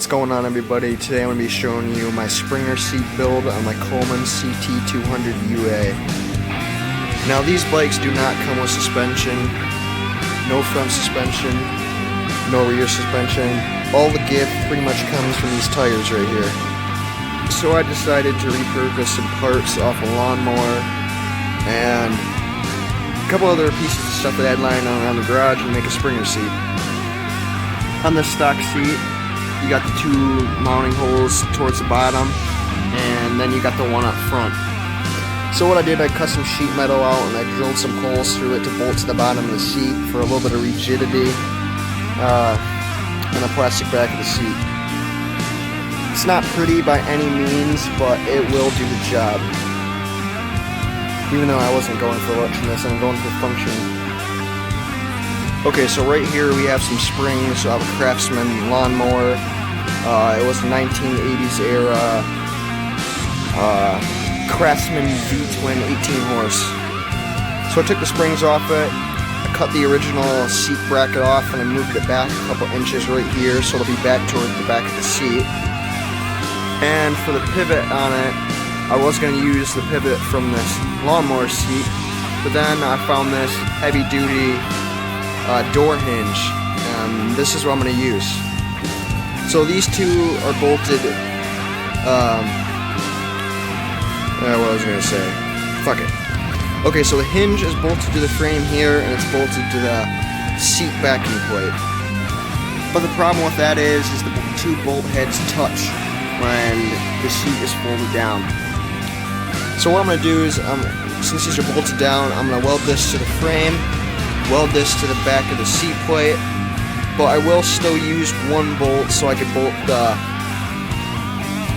What's going on, everybody? Today I'm going to be showing you my Springer seat build on my Coleman CT200 UA. Now these bikes do not come with suspension, no front suspension, no rear suspension. All the give pretty much comes from these tires right here. So I decided to repurpose some parts off a lawnmower and a couple other pieces of stuff that I had lying around the garage and make a Springer seat. On the stock seat, you got the two mounting holes towards the bottom, and then you got the one up front. So what I did, I cut some sheet metal out and I drilled some holes through it to bolt to the bottom of the seat for a little bit of rigidity, and a plastic back of the seat. It's not pretty by any means, but it will do the job. Even though I wasn't going for looks in this, I'm going for function. Okay, so right here we have some springs. I have a Craftsman lawnmower. It was a 1980s era Craftsman V-twin 18 horse. So I took the springs off it, I cut the original seat bracket off, and I moved it back a couple inches right here so it'll be back toward the back of the seat. And for the pivot on it, I was going to use the pivot from this lawnmower seat, but then I found this heavy duty door hinge, and this is what I'm going to use. So these two are bolted, what was I going to say? Fuck it. Okay, so the hinge is bolted to the frame here, and it's bolted to the seat backing plate. But the problem with that is the two bolt heads touch when the seat is folded down. So what I'm going to do is, since these are bolted down, I'm going to weld this to the frame, weld this to the back of the seat plate, but I will still use one bolt so I can bolt the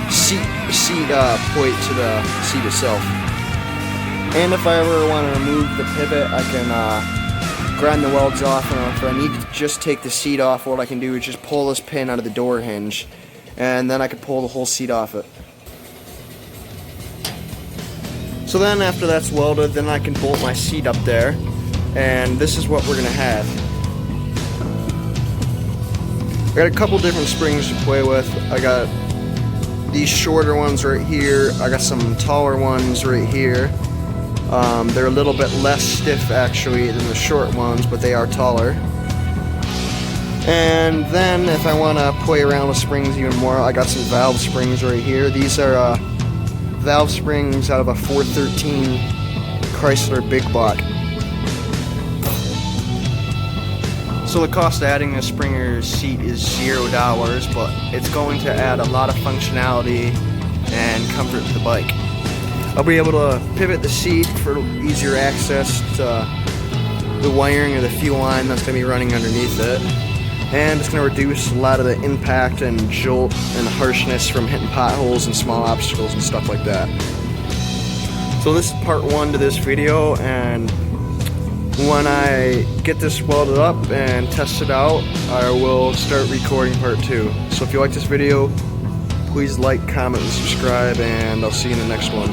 seat plate to the seat itself. And if I ever want to remove the pivot, I can grind the welds off, and if I need to just take the seat off, what I can do is just pull this pin out of the door hinge, and then I can pull the whole seat off it. So then after that's welded, then I can bolt my seat up there. And this is what we're going to have. I got a couple different springs to play with. I got these shorter ones right here. I got some taller ones right here. They're a little bit less stiff actually than the short ones, but they are taller. And then if I want to play around with springs even more, I got some valve springs right here. These are valve springs out of a 413 Chrysler Big Block. So the cost of adding a Springer seat is $0, but it's going to add a lot of functionality and comfort to the bike. I'll be able to pivot the seat for easier access to the wiring of the fuel line that's going to be running underneath it. And it's going to reduce a lot of the impact and jolt and harshness from hitting potholes and small obstacles and stuff like that. So this is part one to this video, and when I get this welded up and test it out, I will start recording part two. So if you like this video, please like, comment, and subscribe, and I'll see you in the next one.